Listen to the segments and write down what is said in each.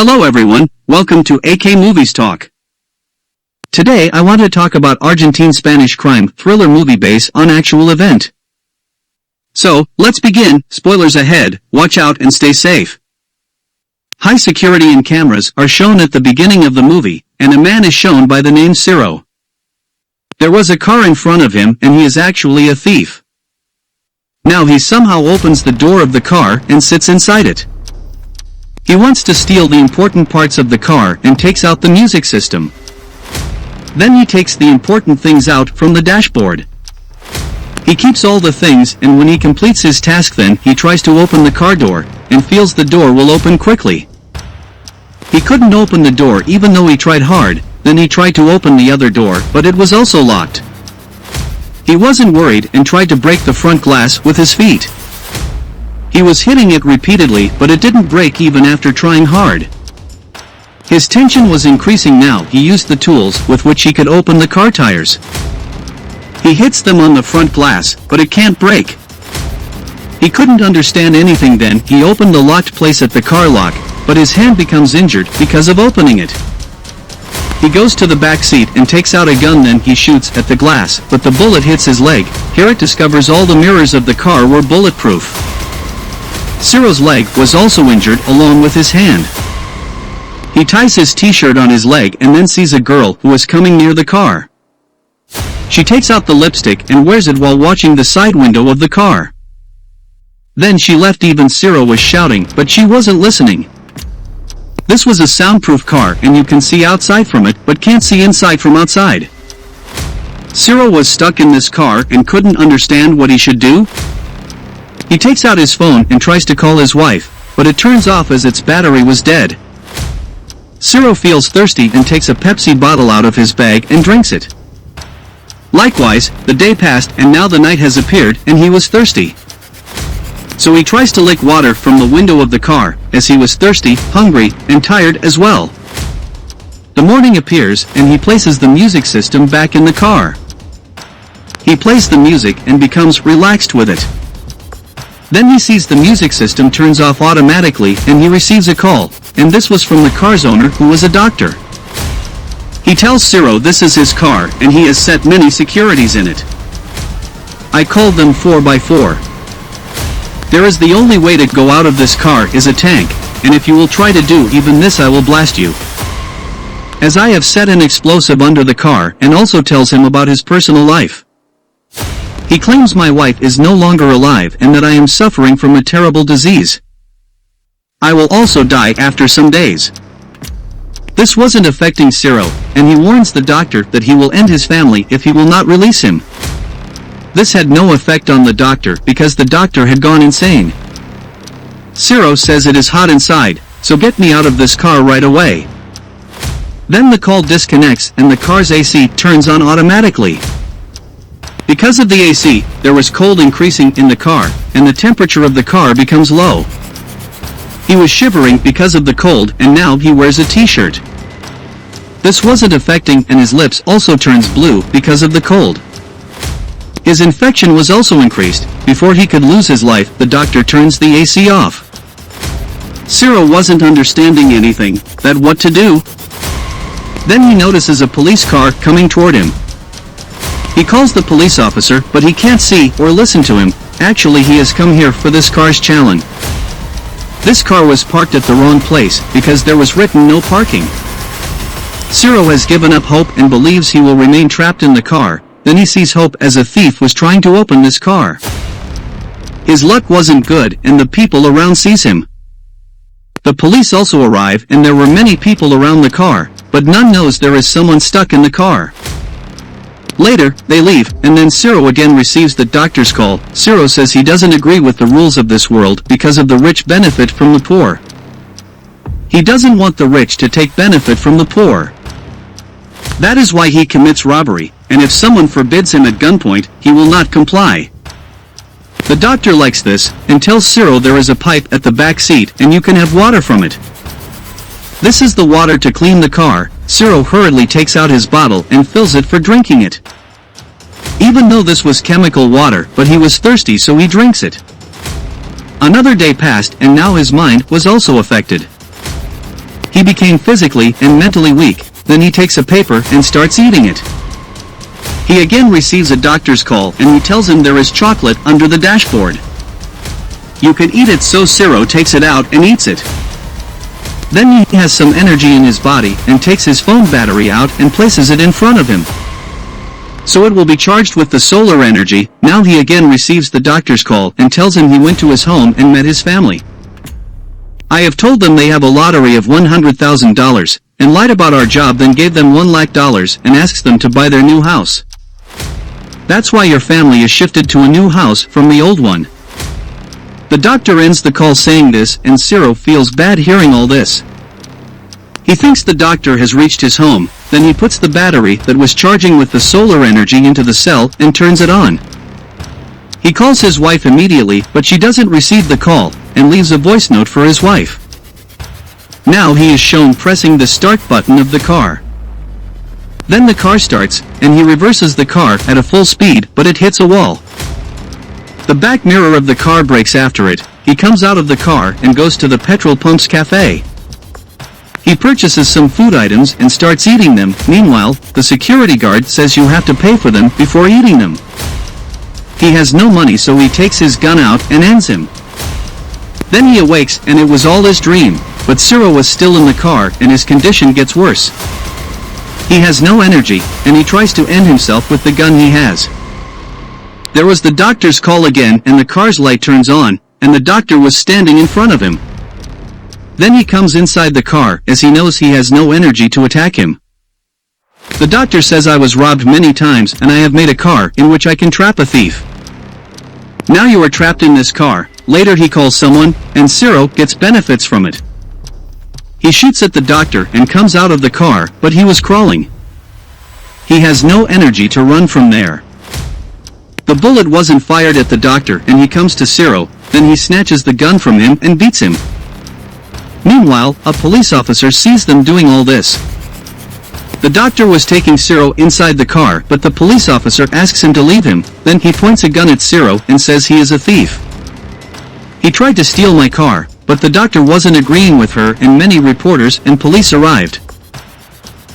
Hello everyone, welcome to AK Movies Talk. Today I want to talk about Argentine Spanish crime thriller movie based on actual event. So, let's begin. Spoilers ahead, watch out and stay safe. High security and cameras are shown at the beginning of the movie, and a man is shown by the name Ciro. There was a car in front of him and he is actually a thief. Now he somehow opens the door of the car and sits inside it. He wants to steal the important parts of the car and takes out the music system. Then he takes the important things out from the dashboard. He keeps all the things, and when he completes his task then he tries to open the car door, and feels the door will open quickly. He couldn't open the door even though he tried hard. Then he tried to open the other door, but it was also locked. He wasn't worried and tried to break the front glass with his feet. He was hitting it repeatedly, but it didn't break even after trying hard. His tension was increasing now. He used the tools with which he could open the car tires. He hits them on the front glass, but it can't break. He couldn't understand anything. Then he opened the locked place at the car lock, but his hand becomes injured because of opening it. He goes to the back seat and takes out a gun. Then he shoots at the glass, but the bullet hits his leg. Here it discovers all the mirrors of the car were bulletproof. Ciro's leg was also injured along with his hand. He ties his t-shirt on his leg and then sees a girl who is coming near the car. She takes out the lipstick and wears it while watching the side window of the car. Then she left. Even Ciro was shouting, but she wasn't listening. This was a soundproof car and you can see outside from it but can't see inside from outside. Ciro was stuck in this car and couldn't understand what he should do. He takes out his phone and tries to call his wife, but it turns off as its battery was dead. Ciro feels thirsty and takes a Pepsi bottle out of his bag and drinks it. Likewise, the day passed and now the night has appeared and he was thirsty. So he tries to lick water from the window of the car, as he was thirsty, hungry, and tired as well. The morning appears and he places the music system back in the car. He plays the music and becomes relaxed with it. Then he sees the music system turns off automatically and he receives a call, and this was from the car's owner who was a doctor. He tells Ciro this is his car and he has set many securities in it. I called them 4x4. There is the only way to go out of this car is a tank, and if you will try to do even this I will blast you. As I have set an explosive under the car, and also tells him about his personal life. He claims my wife is no longer alive and that I am suffering from a terrible disease. I will also die after some days. This wasn't affecting Ciro, and he warns the doctor that he will end his family if he will not release him. This had no effect on the doctor because the doctor had gone insane. Ciro says it is hot inside, so get me out of this car right away. Then the call disconnects and the car's AC turns on automatically. Because of the AC, there was cold increasing in the car, and the temperature of the car becomes low. He was shivering because of the cold and now he wears a t-shirt. This wasn't affecting and his lips also turns blue because of the cold. His infection was also increased. Before he could lose his life, the doctor turns the AC off. Ciro wasn't understanding anything, that what to do. Then he notices a police car coming toward him. He calls the police officer, but he can't see or listen to him. Actually he has come here for this car's challenge. This car was parked at the wrong place because there was written no parking. Ciro has given up hope and believes he will remain trapped in the car. Then he sees Hope as a thief was trying to open this car. His luck wasn't good and the people around sees him. The police also arrive and there were many people around the car, but none knows there is someone stuck in the car. Later, they leave, and then Ciro again receives the doctor's call. Ciro says he doesn't agree with the rules of this world because of the rich benefit from the poor. He doesn't want the rich to take benefit from the poor. That is why he commits robbery, and if someone forbids him at gunpoint, he will not comply. The doctor likes this, and tells Ciro there is a pipe at the back seat and you can have water from it. This is the water to clean the car. Ciro hurriedly takes out his bottle and fills it for drinking it. Even though this was chemical water, but he was thirsty so he drinks it. Another day passed and now his mind was also affected. He became physically and mentally weak. Then he takes a paper and starts eating it. He again receives a doctor's call and he tells him there is chocolate under the dashboard. You can eat it, so Ciro takes it out and eats it. Then he has some energy in his body and takes his phone battery out and places it in front of him. So it will be charged with the solar energy. Now he again receives the doctor's call and tells him he went to his home and met his family. I have told them they have a lottery of $100,000, and lied about our job, then gave them $1 lakh and asks them to buy their new house. That's why your family is shifted to a new house from the old one. The doctor ends the call saying this, and Ciro feels bad hearing all this. He thinks the doctor has reached his home, then he puts the battery that was charging with the solar energy into the cell and turns it on. He calls his wife immediately, but she doesn't receive the call, and leaves a voice note for his wife. Now he is shown pressing the start button of the car. Then the car starts, and he reverses the car at a full speed, but it hits a wall. The back mirror of the car breaks after it. He comes out of the car and goes to the petrol pump's cafe. He purchases some food items and starts eating them. Meanwhile, the security guard says you have to pay for them before eating them. He has no money, so he takes his gun out and ends him. Then he awakes and it was all his dream, but Ciro was still in the car and his condition gets worse. He has no energy, and he tries to end himself with the gun he has. There was the doctor's call again, and the car's light turns on, and the doctor was standing in front of him. Then he comes inside the car, as he knows he has no energy to attack him. The doctor says, I was robbed many times and I have made a car in which I can trap a thief. Now you are trapped in this car. Later he calls someone, and Ciro gets benefits from it. He shoots at the doctor and comes out of the car, but he was crawling. He has no energy to run from there. The bullet wasn't fired at the doctor and he comes to Ciro, then he snatches the gun from him and beats him. Meanwhile, a police officer sees them doing all this. The doctor was taking Ciro inside the car, but the police officer asks him to leave him, then he points a gun at Ciro and says he is a thief. He tried to steal my car, but the doctor wasn't agreeing with her, and many reporters and police arrived.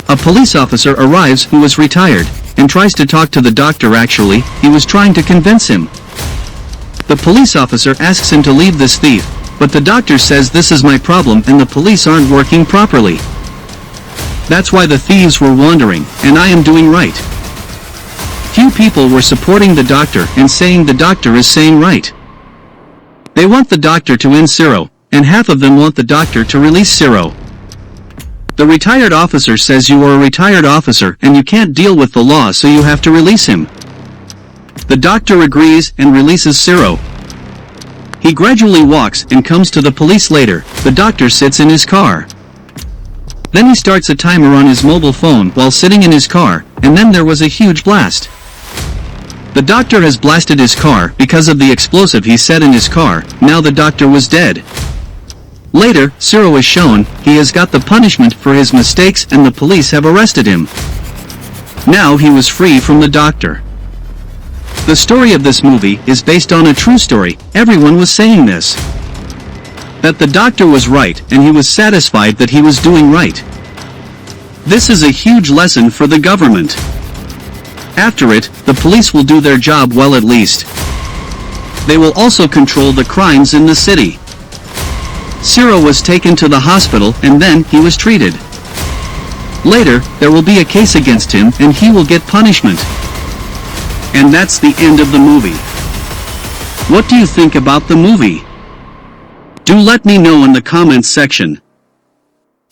A police officer arrives who was retired, and tries to talk to the doctor. Actually, he was trying to convince him. The police officer asks him to leave this thief, but the doctor says this is my problem and the police aren't working properly. That's why the thieves were wandering, and I am doing right. Few people were supporting the doctor and saying the doctor is saying right. They want the doctor to end Ciro, and half of them want the doctor to release Ciro. The retired officer says you are a retired officer and you can't deal with the law, so you have to release him. The doctor agrees and releases Ciro. He gradually walks and comes to the police later. The doctor sits in his car. Then he starts a timer on his mobile phone while sitting in his car, and then there was a huge blast. The doctor has blasted his car because of the explosive he set in his car. Now the doctor was dead. Later, Ciro is shown, he has got the punishment for his mistakes and the police have arrested him. Now he was free from the doctor. The story of this movie is based on a true story. Everyone was saying this. That the doctor was right and he was satisfied that he was doing right. This is a huge lesson for the government. After it, the police will do their job well at least. They will also control the crimes in the city. Ciro was taken to the hospital and then he was treated. Later, there will be a case against him and he will get punishment. And that's the end of the movie. What do you think about the movie? Do let me know in the comments section.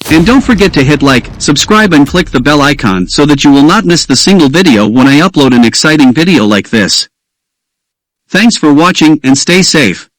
And don't forget to hit like, subscribe and click the bell icon so that you will not miss the single video when I upload an exciting video like this. Thanks for watching and stay safe.